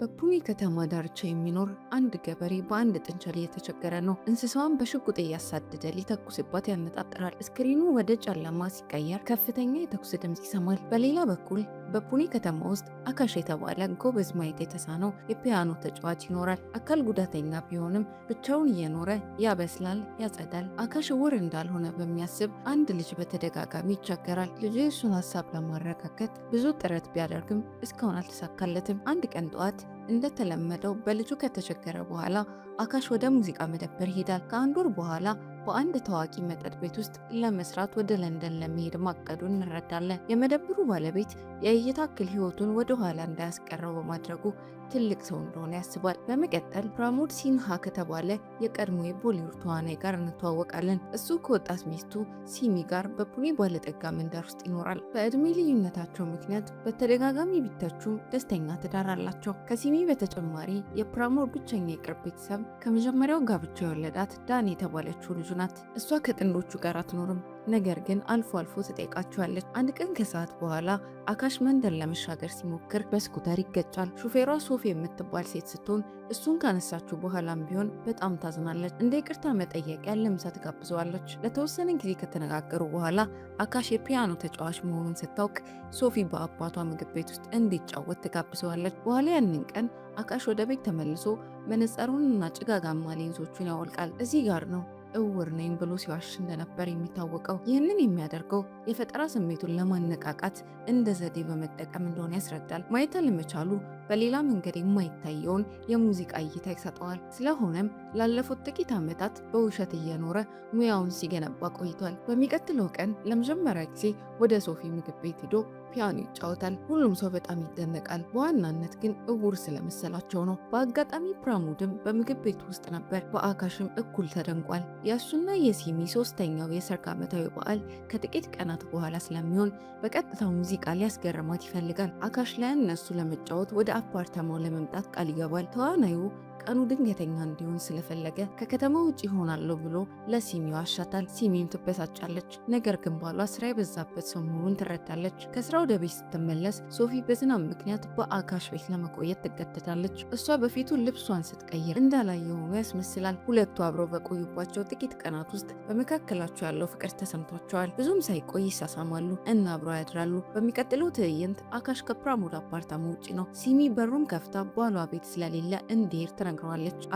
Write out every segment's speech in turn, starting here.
በፑኒ ከተማ ዳርቻ የሚኖር አንድ ገበሬ በአንድ ጥንቸል እየተቸገረ ነው። እንስሳዋን በሽጉጥ እያሳደደ ሊተኩስባት ያነጣጥራል። ስክሪኑ ወደ ጨለማ ሲቀየር ከፍተኛ የተኩስ ድምፅ ይሰማል። በሌላ በኩል በፑኒ ከተማ ውስጥ አካሽ የተባለ ጎበዝ ማየት የተሳነው የፒያኖ ተጫዋች ይኖራል። አካል ጉዳተኛ ቢሆንም ብቻውን እየኖረ ያበስላል፣ ያጸዳል። አካሽ ዕውር እንዳልሆነ በሚያስብ አንድ ልጅ በተደጋጋሚ ይቸገራል። ልጁ የእሱን ሀሳብ ለማረጋገጥ ብዙ ጥረት ቢያደርግም እስካሁን አልተሳካለትም። አንድ ቀን ጠዋት እንደተለመደው በልጁ ከተቸገረ በኋላ አካሽ ወደ ሙዚቃ መደብር ይሄዳል። ከአንድ ወር በኋላ በአንድ ታዋቂ መጠጥ ቤት ውስጥ ለመስራት ወደ ለንደን ለመሄድ ማቀዱን እንረዳለን። የመደብሩ ባለቤት የእይታ እክል ሕይወቱን ወደ ኋላ እንዳያስቀረው በማድረጉ ትልቅ ሰው እንደሆነ ያስባል። በመቀጠል ፕራሞድ ሲንሃ ከተባለ የቀድሞ የቦሊውድ ተዋናይ ጋር እንተዋወቃለን። እሱ ከወጣት ሚስቱ ሲሚ ጋር በፑኒ ባለጠጋ መንደር ውስጥ ይኖራል። በዕድሜ ልዩነታቸው ምክንያት በተደጋጋሚ ቢተቹም ደስተኛ ትዳር አላቸው። ከሲሚ በተጨማሪ የፕራሞድ ብቸኛ የቅርብ ቤተሰብ ከመጀመሪያው ጋብቻ የወለዳት ዳን የተባለችው ልጁ ናት። እሷ ከጥንዶቹ ጋር አትኖርም፣ ነገር ግን አልፎ አልፎ ትጠይቃቸዋለች። አንድ ቀን ከሰዓት በኋላ አካሽ መንደር ለመሻገር ሲሞክር በስኩተር ይገጫል። ሹፌሯ ሶፊ የምትባል ሴት ስትሆን እሱን ካነሳችው በኋላም ቢሆን በጣም ታዝናለች። እንደ ይቅርታ መጠየቂያ ለምሳ ትጋብዘዋለች። ለተወሰነ ጊዜ ከተነጋገሩ በኋላ አካሽ የፒያኖ ተጫዋች መሆኑን ስታውቅ ሶፊ በአባቷ ምግብ ቤት ውስጥ እንዲጫወት ትጋብዘዋለች። በኋላ ያንን ቀን አካሽ ወደ ቤት ተመልሶ መነጽሩንና ጭጋጋማ ሌንሶቹን ያወልቃል። እዚህ ጋር ነው ዕውር ነኝ ብሎ ሲዋሽ እንደነበር የሚታወቀው። ይህንን የሚያደርገው የፈጠራ ስሜቱን ለማነቃቃት እንደ ዘዴ በመጠቀም እንደሆነ ያስረዳል። ማየት አለመቻሉ በሌላ መንገድ የማይታየውን የሙዚቃ እይታ ይሰጠዋል። ስለሆነም ላለፉት ጥቂት ዓመታት በውሸት እየኖረ ሙያውን ሲገነባ ቆይቷል። በሚቀጥለው ቀን ለመጀመሪያ ጊዜ ወደ ሶፊ ምግብ ቤት ሄዶ ፒያኖ ይጫወታል። ሁሉም ሰው በጣም ይደነቃል። በዋናነት ግን ዕውር ስለመሰላቸው ነው። በአጋጣሚ ፕራሞድም በምግብ ቤት ውስጥ ነበር። በአካሽም እኩል ተደንቋል። የእሱና የሲሚ ሶስተኛው የሰርግ ዓመታዊ በዓል ከጥቂት ቀናት በኋላ ስለሚሆን በቀጥታው ሙዚቃ ሊያስገርማት ይፈልጋል። አካሽ ለእነሱ ለመጫወት ወደ አፓርታማው ለመምጣት ቃል ይገባል። ተዋናዩ ቀኑ ድንገተኛ እንዲሆን ስለፈለገ ከከተማ ውጭ ይሆናለሁ ብሎ ለሲሚ ዋሻታል። ሲሚም ትበሳጫለች። ነገር ግን ባሏ ስራ የበዛበት ሰው መሆኑን ትረዳለች። ከስራ ወደ ቤት ስትመለስ ሶፊ በዝናብ ምክንያት በአካሽ ቤት ለመቆየት ትገደዳለች። እሷ በፊቱ ልብሷን ስትቀይር እንዳላየ ሆኖ ያስመስላል። ሁለቱ አብረው በቆዩባቸው ጥቂት ቀናት ውስጥ በመካከላቸው ያለው ፍቅር ተሰምቷቸዋል። ብዙም ሳይቆይ ይሳሳማሉ እና አብረው ያድራሉ። በሚቀጥለው ትዕይንት አካሽ ከፕራሞድ አፓርታማ ውጭ ነው። ሲሚ በሩን ከፍታ ባሏ ቤት ስለሌለ እንዲሄድ ትነግረዋለች።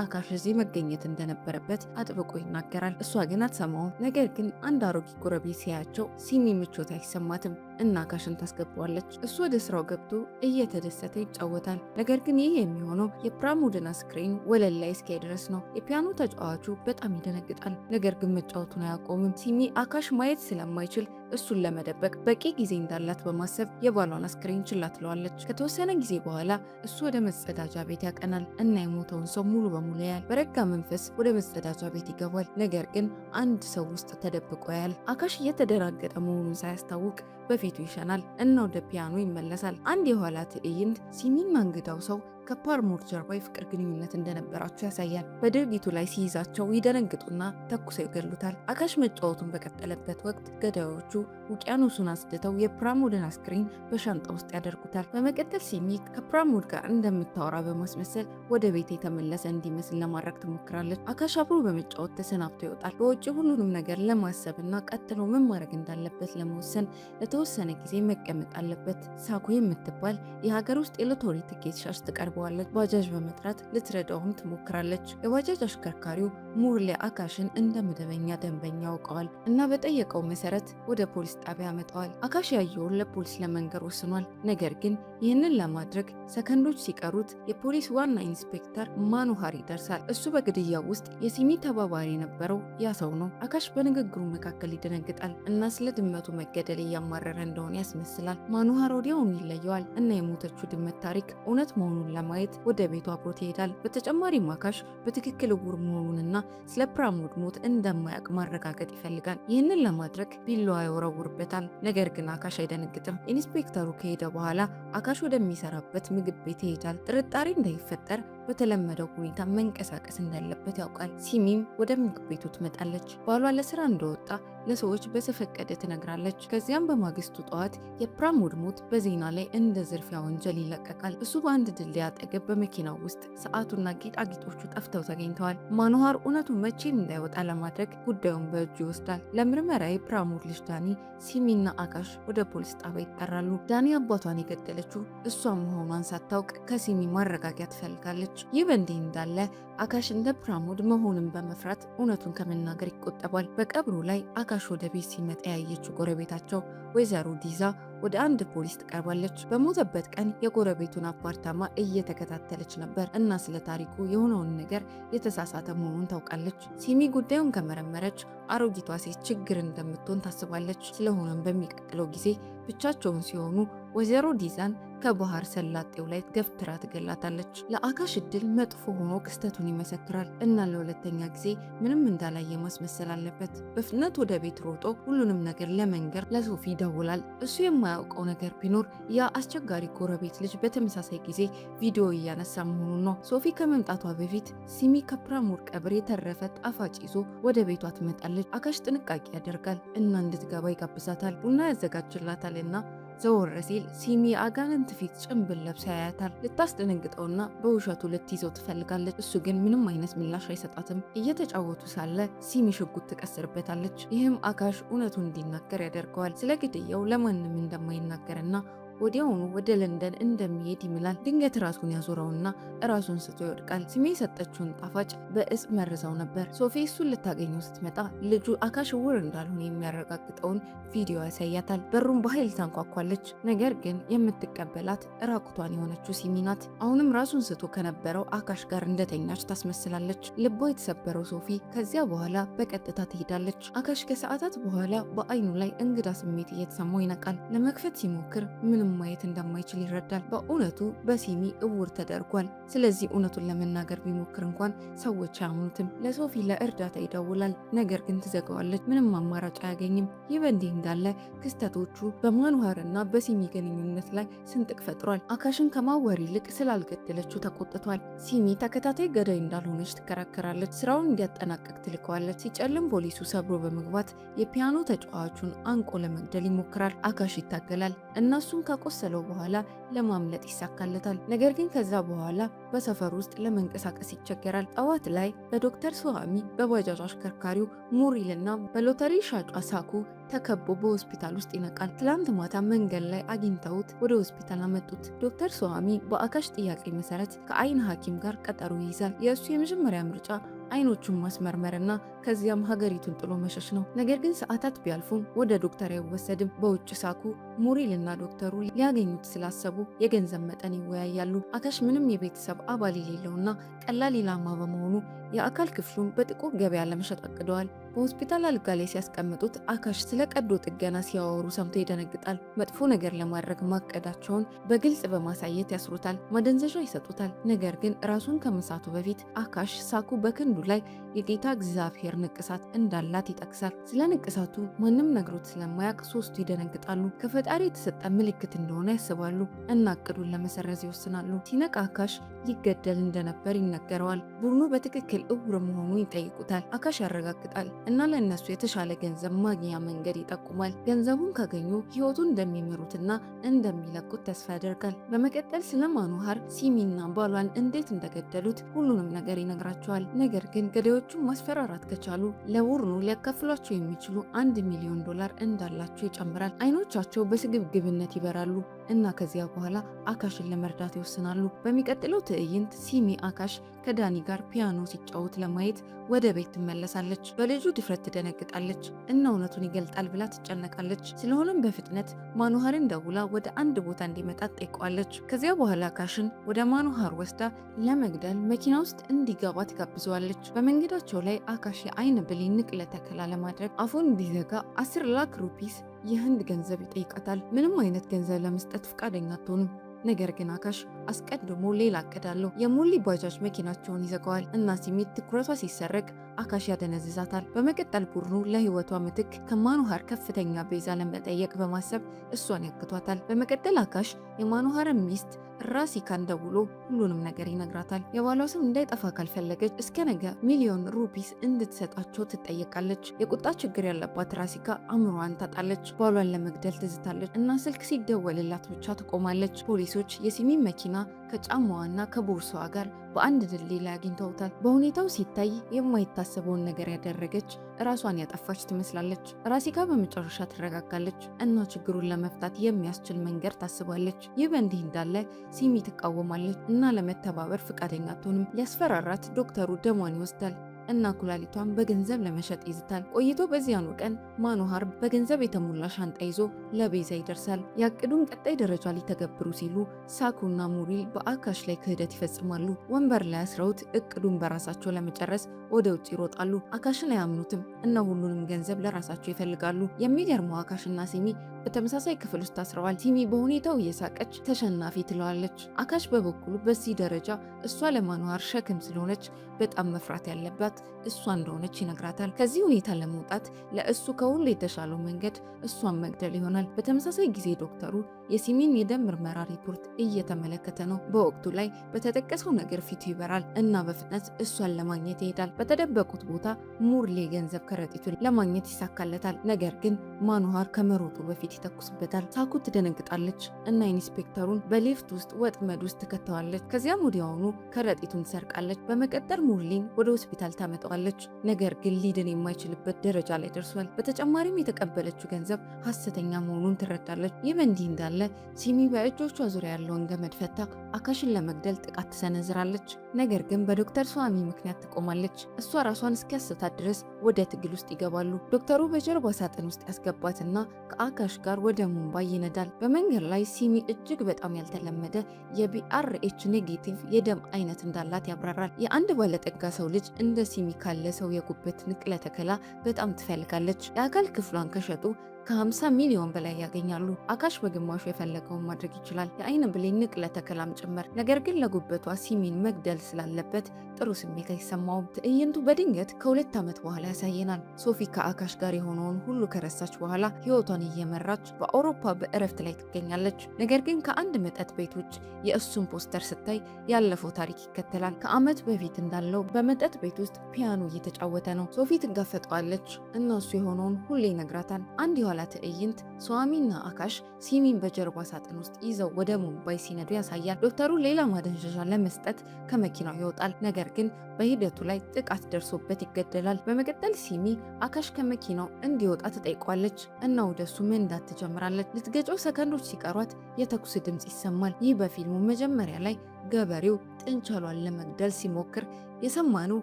አካሽ እዚህ መገኘት እንደነበረበት አጥብቆ ይናገራል። እሷ ግን አትሰማውም። ነገር ግን አንድ አሮጌ ጎረቤት ሲያያቸው ሲሚ ምቾት አይሰማትም እና አካሽን ታስገባዋለች። እሱ ወደ ስራው ገብቶ እየተደሰተ ይጫወታል። ነገር ግን ይህ የሚሆነው የፕራሞድን አስክሬን ወለል ላይ እስኪያይ ድረስ ነው። የፒያኖ ተጫዋቹ በጣም ይደነግጣል፣ ነገር ግን መጫወቱን አያቆምም። ሲሚ አካሽ ማየት ስለማይችል እሱን ለመደበቅ በቂ ጊዜ እንዳላት በማሰብ የባሏን አስክሬን ችላ ትለዋለች። ከተወሰነ ጊዜ በኋላ እሱ ወደ መጸዳጃ ቤት ያቀናል እና የሞተውን ሰው ሙሉ በሙሉ ያያል። በረጋ መንፈስ ወደ መጸዳጃ ቤት ይገባል፣ ነገር ግን አንድ ሰው ውስጥ ተደብቆ ያያል። አካሽ እየተደናገጠ መሆኑን ሳያስታውቅ በፊቱ ይሸናል እና ወደ ፒያኖ ይመለሳል። አንድ የኋላ ትዕይንት ሲሚና እንግዳው ሰው ከፕራሞድ ጀርባ የፍቅር ግንኙነት እንደነበራቸው ያሳያል። በድርጊቱ ላይ ሲይዛቸው ይደነግጡና ተኩሰው ይገሉታል። አካሽ መጫወቱን በቀጠለበት ወቅት ገዳዮቹ ውቅያኖሱን አስድተው የፕራሞድን አስክሬን በሻንጣ ውስጥ ያደርጉታል። በመቀጠል ሲሚ ከፕራሞድ ጋር እንደምታወራ በማስመሰል ወደ ቤት የተመለሰ እንዲመስል ለማድረግ ትሞክራለች። አካሽ አብሮ በመጫወት ተሰናብቶ ይወጣል። በውጭ ሁሉንም ነገር ለማሰብና ቀጥሎ ምን ማድረግ እንዳለበት ለመወሰን ለተወሰነ ጊዜ መቀመጥ አለበት። ሳኩ የምትባል የሀገር ውስጥ የሎተሪ ትኬት ሻጭ ትቀርባለች። ባጃጅ በመጥራት ልትረዳውም ትሞክራለች። የባጃጅ አሽከርካሪው ሙርሌ አካሽን እንደ መደበኛ ደንበኛ ያውቀዋል እና በጠየቀው መሰረት ወደ ፖሊስ ጣቢያ ያመጣዋል። አካሽ ያየውን ለፖሊስ ለመንገር ወስኗል። ነገር ግን ይህንን ለማድረግ ሰከንዶች ሲቀሩት የፖሊስ ዋና ኢንስፔክተር ማኑሃር ይደርሳል። እሱ በግድያው ውስጥ የሲሚ ተባባሪ የነበረው ያ ሰው ነው። አካሽ በንግግሩ መካከል ይደነግጣል እና ስለ ድመቱ መገደል እያማረረ እንደሆነ ያስመስላል። ማኑሃር ወዲያውኑ ይለየዋል እና የሞተችው ድመት ታሪክ እውነት መሆኑን ለማየት ወደ ቤቱ አብሮት ይሄዳል። በተጨማሪም አካሽ በትክክል ዕውር መሆኑንና ስለ ፕራሞድ ሞት እንደማያውቅ ማረጋገጥ ይፈልጋል። ይህንን ለማድረግ ቢላዋ ይወረውርበታል። ነገር ግን አካሽ አይደነግጥም። ኢንስፔክተሩ ከሄደ በኋላ አካሽ ወደሚሰራበት ምግብ ቤት ይሄዳል። ጥርጣሬ እንዳይፈጠር በተለመደው ሁኔታ መንቀሳቀስ እንዳለበት ያውቃል። ሲሚም ወደ ምግብ ቤቱ ትመጣለች። ባሏ ለስራ እንደወጣ ለሰዎች በተፈቀደ ትነግራለች። ከዚያም በማግስቱ ጠዋት የፕራሞድ ሞት በዜና ላይ እንደ ዝርፊያ ወንጀል ይለቀቃል። እሱ በአንድ ድልድይ አጠገብ በመኪናው ውስጥ ሰዓቱና ጌጣጌጦቹ ጠፍተው ተገኝተዋል። ማኑሃር እውነቱ መቼም እንዳይወጣ ለማድረግ ጉዳዩን በእጁ ይወስዳል። ለምርመራ የፕራሞድ ልጅ ዳኒ፣ ሲሚና አካሽ ወደ ፖሊስ ጣቢያ ይጠራሉ። ዳኒ አባቷን የገደለችው እሷ መሆኗን ሳታውቅ ከሲሚ ማረጋጊያ ትፈልጋለች። ይህ በእንዲህ እንዳለ አካሽ እንደ ፕራሞድ መሆንን በመፍራት እውነቱን ከመናገር ይቆጠባል። በቀብሩ ላይ አካሽ ወደ ቤት ሲመጣ ያየችው ጎረቤታቸው ወይዘሮ ዲዛ ወደ አንድ ፖሊስ ትቀርባለች። በሞተበት ቀን የጎረቤቱን አፓርታማ እየተከታተለች ነበር እና ስለ ታሪኩ የሆነውን ነገር የተሳሳተ መሆኑን ታውቃለች። ሲሚ ጉዳዩን ከመረመረች አሮጊቷ ሴት ችግር እንደምትሆን ታስባለች። ስለሆነም በሚቀጥለው ጊዜ ብቻቸውን ሲሆኑ ወይዘሮ ዲዛን ከባህር ሰላጤው ላይ ገፍትራ ትገላታለች። ለአካሽ እድል መጥፎ ሆኖ ክስተቱን ይመሰክራል እና ለሁለተኛ ጊዜ ምንም እንዳላየ ማስመሰል አለበት። በፍጥነት ወደ ቤት ሮጦ ሁሉንም ነገር ለመንገር ለሶፊ ይደውላል። እሱ የማያውቀው ነገር ቢኖር ያ አስቸጋሪ ጎረቤት ልጅ በተመሳሳይ ጊዜ ቪዲዮ እያነሳ መሆኑን ነው። ሶፊ ከመምጣቷ በፊት ሲሚ ከፕራሞድ ቀብር የተረፈ ጣፋጭ ይዞ ወደ ቤቷ ትመጣለች። አካሽ ጥንቃቄ ያደርጋል እና እንድትገባ ይጋብዛታል። ቡና ያዘጋጅላታል እና ዘወር ሲል ሲሚ አጋንንት ፊት ጭንብል ለብሳ ያያታል። ልታስደነግጠውና በውሸቱ ልትይዘው ትፈልጋለች። እሱ ግን ምንም አይነት ምላሽ አይሰጣትም። እየተጫወቱ ሳለ ሲሚ ሽጉጥ ትቀስርበታለች። ይህም አካሽ እውነቱን እንዲናገር ያደርገዋል። ስለ ግድያው ለማንም እንደማይናገርና ወዲያውኑ ወደ ለንደን እንደሚሄድ ይምላል። ድንገት ራሱን ያዞረውና ራሱን ስቶ ይወድቃል። ሲሚ የሰጠችውን ጣፋጭ በእጽ መርዛው ነበር። ሶፊ እሱን ልታገኘው ስትመጣ ልጁ አካሽ ዕውር እንዳልሆነ የሚያረጋግጠውን ቪዲዮ ያሳያታል። በሩን በኃይል ታንኳኳለች። ነገር ግን የምትቀበላት ራቁቷን የሆነችው ሲሚ ናት። አሁንም ራሱን ስቶ ከነበረው አካሽ ጋር እንደተኛች ታስመስላለች። ልቧ የተሰበረው ሶፊ ከዚያ በኋላ በቀጥታ ትሄዳለች። አካሽ ከሰዓታት በኋላ በአይኑ ላይ እንግዳ ስሜት እየተሰማው ይነቃል። ለመክፈት ሲሞክር ምንም ማየት እንደማይችል ይረዳል። በእውነቱ በሲሚ ዕውር ተደርጓል። ስለዚህ እውነቱን ለመናገር ቢሞክር እንኳን ሰዎች አያምኑትም። ለሶፊ ለእርዳታ ይደውላል፣ ነገር ግን ትዘጋዋለች። ምንም አማራጭ አያገኝም። ይህ በእንዲህ እንዳለ ክስተቶቹ በማኑሃርና በሲሚ ግንኙነት ላይ ስንጥቅ ፈጥሯል። አካሽን ከማወር ይልቅ ስላልገደለችው ተቆጥቷል። ሲሚ ተከታታይ ገዳይ እንዳልሆነች ትከራከራለች። ስራውን እንዲያጠናቀቅ ትልከዋለች። ሲጨልም ፖሊሱ ሰብሮ በመግባት የፒያኖ ተጫዋቹን አንቆ ለመግደል ይሞክራል። አካሽ ይታገላል። እነሱን ከቆሰለው በኋላ ለማምለጥ ይሳካለታል። ነገር ግን ከዛ በኋላ በሰፈር ውስጥ ለመንቀሳቀስ ይቸገራል። ጠዋት ላይ በዶክተር ሶሃሚ፣ በባጃጅ አሽከርካሪው ሙሪልና በሎተሪ ሻጯ ሳኩ ተከቦ በሆስፒታል ውስጥ ይነቃል። ትላንት ማታ መንገድ ላይ አግኝተውት ወደ ሆስፒታል አመጡት። ዶክተር ሶሃሚ በአካሽ ጥያቄ መሰረት ከአይን ሐኪም ጋር ቀጠሮ ይይዛል። የእሱ የመጀመሪያ ምርጫ አይኖቹን ማስመርመርና ከዚያም ሀገሪቱን ጥሎ መሸሽ ነው። ነገር ግን ሰዓታት ቢያልፉም ወደ ዶክተር አይወሰድም። በውጭ ሳኩ ሙሪልና ዶክተሩ ሊያገኙት ስላሰቡ የገንዘብ መጠን ይወያያሉ። አካሽ ምንም የቤተሰብ አባል የሌለውና ቀላል ኢላማ በመሆኑ የአካል ክፍሉን በጥቁር ገበያ ለመሸጥ አቅደዋል። በሆስፒታል አልጋ ላይ ሲያስቀምጡት አካሽ ስለ ቀዶ ጥገና ሲያወሩ ሰምቶ ይደነግጣል። መጥፎ ነገር ለማድረግ ማቀዳቸውን በግልጽ በማሳየት ያስሩታል። ማደንዘዣ ይሰጡታል። ነገር ግን ራሱን ከመሳቱ በፊት አካሽ ሳኩ በክንዱ ላይ የጌታ እግዚአብሔር ንቅሳት እንዳላት ይጠቅሳል። ስለ ንቅሳቱ ማንም ነግሮት ስለማያውቅ ሶስቱ ይደነግጣሉ። ከፈጣሪ የተሰጠ ምልክት እንደሆነ ያስባሉ እና እቅዱን ለመሰረዝ ይወስናሉ። ሲነቃ አካሽ ሊገደል እንደነበር ይነገረዋል። ቡድኑ በትክክል ዕውር መሆኑን ይጠይቁታል። አካሽ ያረጋግጣል እና ለእነሱ የተሻለ ገንዘብ ማግኛ መንገድ ይጠቁማል። ገንዘቡን ካገኙ ህይወቱን እንደሚመሩትና እንደሚለቁት ተስፋ ያደርጋል። በመቀጠል ስለ ማኑሃር፣ ሲሚና ባሏን እንዴት እንደገደሉት ሁሉንም ነገር ይነግራቸዋል። ነገር ግን ገዳዮቹን ማስፈራራት ከቻሉ ለቡድኑ ሊያካፍሏቸው የሚችሉ $1 ሚሊዮን እንዳላቸው ይጨምራል። አይኖቻቸው በስግብግብነት ይበራሉ እና ከዚያ በኋላ አካሽን ለመርዳት ይወስናሉ። በሚቀጥለው ትዕይንት ሲሚ አካሽ ከዳኒ ጋር ፒያኖ ሲጫወት ለማየት ወደ ቤት ትመለሳለች። በልጁ ድፍረት ትደነግጣለች እና እውነቱን ይገልጣል ብላ ትጨነቃለች። ስለሆነም በፍጥነት ማኑሃርን ደውላ ወደ አንድ ቦታ እንዲመጣ ትጠይቀዋለች። ከዚያ በኋላ አካሽን ወደ ማኑሃር ወስዳ ለመግደል መኪና ውስጥ እንዲገባ ትጋብዘዋለች። በመንገዳቸው ላይ አካሽ የአይን ብሌን ንቅለ ተከላ ለማድረግ አፉን እንዲዘጋ 10 ላክ ሩፒስ የህንድ ገንዘብ ይጠይቃታል። ምንም አይነት ገንዘብ ለመስጠት ፈቃደኛ አትሆንም። ነገር ግን አካሽ አስቀድሞ ሌላ እቅድ አለው። የሙሊ ባጃጅ መኪናቸውን ይዘጋዋል እና ሲሚት ትኩረቷ ሲሰረቅ አካሽ ያደነዝዛታል። በመቀጠል ቡድኑ ለህይወቷ ምትክ ከማኑሃር ከፍተኛ ቤዛ ለመጠየቅ በማሰብ እሷን ያግቷታል። በመቀጠል አካሽ የማኑሃርን ሚስት ራሲካን ደውሎ ሁሉንም ነገር ይነግራታል። የባሏ ስም እንዳይጠፋ ካልፈለገች እስከ ነገ ሚሊዮን ሩፒስ እንድትሰጣቸው ትጠየቃለች። የቁጣ ችግር ያለባት ራሲካ አእምሮዋን ታጣለች። ባሏን ለመግደል ትዝታለች እና ስልክ ሲደወልላት ብቻ ትቆማለች። ፖሊሶች የሲሚን መኪና ከጫማዋና ከቦርሳዋ ጋር በአንድ ድልድይ ላይ አግኝተውታል። በሁኔታው ሲታይ የማይታሰበውን ነገር ያደረገች ራሷን ያጠፋች ትመስላለች። ራሲካ በመጨረሻ ትረጋጋለች እና ችግሩን ለመፍታት የሚያስችል መንገድ ታስባለች። ይህ በእንዲህ እንዳለ ሲሚ ትቃወማለች እና ለመተባበር ፈቃደኛ አትሆንም። ሊያስፈራራት ዶክተሩ ደሟን ይወስዳል እና ኩላሊቷን በገንዘብ ለመሸጥ ይዝታል። ቆይቶ በዚያኑ ቀን ማኖሃር በገንዘብ የተሞላ ሻንጣ ይዞ ለቤዛ ይደርሳል። ያቅዱን ቀጣይ ደረጃ ሊተገብሩ ሲሉ ሳኩና ሙሪል በአካሽ ላይ ክህደት ይፈጽማሉ። ወንበር ላይ አስረውት እቅዱን በራሳቸው ለመጨረስ ወደ ውጭ ይሮጣሉ። አካሽን አያምኑትም እና ሁሉንም ገንዘብ ለራሳቸው ይፈልጋሉ። የሚገርመው አካሽና ሲሚ በተመሳሳይ ክፍል ውስጥ ታስረዋል። ሲሚ በሁኔታው እየሳቀች ተሸናፊ ትለዋለች። አካሽ በበኩሉ በዚህ ደረጃ እሷ ለማኖሃር ሸክም ስለሆነች በጣም መፍራት ያለባት እሷ እንደሆነች ይነግራታል። ከዚህ ሁኔታ ለመውጣት ለእሱ ከሁሉ የተሻለው መንገድ እሷን መግደል ይሆናል። በተመሳሳይ ጊዜ ዶክተሩ የሲሚን የደም ምርመራ ሪፖርት እየተመለከተ ነው። በወቅቱ ላይ በተጠቀሰው ነገር ፊቱ ይበራል እና በፍጥነት እሷን ለማግኘት ይሄዳል። በተደበቁት ቦታ ሙርሌ ገንዘብ ከረጢቱን ለማግኘት ይሳካለታል። ነገር ግን ማኖሃር ከመሮጡ በፊት ይተኩስበታል። ሳኩ ትደነግጣለች እና ኢንስፔክተሩን በሊፍት ውስጥ ወጥመድ ውስጥ ትከተዋለች። ከዚያም ወዲያውኑ ከረጢቱን ትሰርቃለች። በመቀጠል ሙርሊን ወደ ሆስፒታል ታመጣዋለች። ነገር ግን ሊድን የማይችልበት ደረጃ ላይ ደርሷል። በተጨማሪም የተቀበለችው ገንዘብ ሐሰተኛ መሆኑን ትረዳለች። ይህ በእንዲህ እንዳለ ሲሚ በእጆቿ ዙሪያ ያለውን ገመድ ፈታ አካሽን ለመግደል ጥቃት ትሰነዝራለች። ነገር ግን በዶክተር ሷሚ ምክንያት ትቆማለች። እሷ ራሷን እስኪያስታት ድረስ ወደ ትግል ውስጥ ይገባሉ። ዶክተሩ በጀርባ ሳጥን ውስጥ ያስገባትና ከአካሽ ጋር ወደ ሙምባይ ይነዳል። በመንገድ ላይ ሲሚ እጅግ በጣም ያልተለመደ የቢአርኤች ኔጌቲቭ የደም አይነት እንዳላት ያብራራል። የአንድ ባለጠጋ ሰው ልጅ እንደ ሲሚ ካለ ሰው የጉበት ንቅለ ተከላ በጣም ትፈልጋለች። የአካል ክፍሏን ከሸጡ ከ50 ሚሊዮን በላይ ያገኛሉ። አካሽ በግማሹ የፈለገውን ማድረግ ይችላል፣ የአይን ብሌን ንቅለ ተከላም ጭምር። ነገር ግን ለጉበቷ ሲሚን መግደል ስላለበት ጥሩ ስሜት አይሰማውም። ትዕይንቱ በድንገት ከ2 ዓመት በኋላ ያሳየናል። ሶፊ ከአካሽ ጋር የሆነውን ሁሉ ከረሳች በኋላ ህይወቷን እየመራች በአውሮፓ በእረፍት ላይ ትገኛለች። ነገር ግን ከአንድ መጠጥ ቤት ውጭ የእሱን ፖስተር ስታይ ያለፈው ታሪክ ይከተላል። ከዓመት በፊት እንዳለው በመጠጥ ቤት ውስጥ ፒያኖ እየተጫወተ ነው። ሶፊ ትጋፈጠዋለች እና እሱ የሆነውን ሁሌ ይነግራታል። አንድ የኋላ ትዕይንት ሷሚና አካሽ ሲሚን በጀርባ ሳጥን ውስጥ ይዘው ወደ ሙምባይ ሲነዱ ያሳያል። ዶክተሩ ሌላ ማደንዘዣ ለመስጠት ከመኪናው ይወጣል። ነገር ግን በሂደቱ ላይ ጥቃት ደርሶበት ይገደላል። በመቀጠል ሲሚ አካሽ ከመኪናው እንዲወጣ ትጠይቋለች እና ወደሱ መንዳት ትጀምራለች። ልትገጨው ሰከንዶች ሲቀሯት የተኩስ ድምፅ ይሰማል። ይህ በፊልሙ መጀመሪያ ላይ ገበሬው ጥንቸሏን ለመግደል ሲሞክር የሰማነው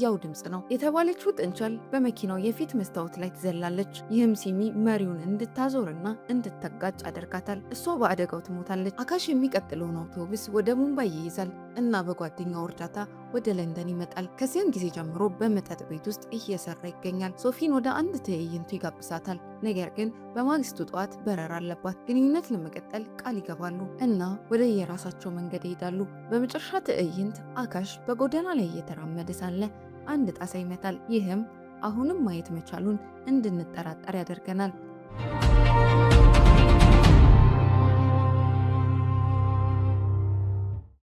ያው ድምፅ ነው። የተባለችው ጥንቸል በመኪናው የፊት መስታወት ላይ ትዘላለች። ይህም ሲሚ መሪውን እንድታዞርና እንድትጋጭ አደርጋታል። እሷ በአደጋው ትሞታለች። አካሽ የሚቀጥለውን አውቶቡስ ወደ ሙምባይ ይይዛል እና በጓደኛው እርዳታ ወደ ለንደን ይመጣል። ከዚያን ጊዜ ጀምሮ በመጠጥ ቤት ውስጥ እየሰራ ይገኛል። ሶፊን ወደ አንድ ትዕይንቱ ይጋብዛታል። ነገር ግን በማግስቱ ጠዋት በረራ አለባት። ግንኙነት ለመቀጠል ቃል ይገባሉ እና ወደ የራሳቸው መንገድ ይሄዳሉ። በመጨረሻ ትዕይንት አካሽ በጎዳና ላይ እየተራመደ ሳለ አንድ ጣሳ ይመታል። ይህም አሁንም ማየት መቻሉን እንድንጠራጠር ያደርገናል።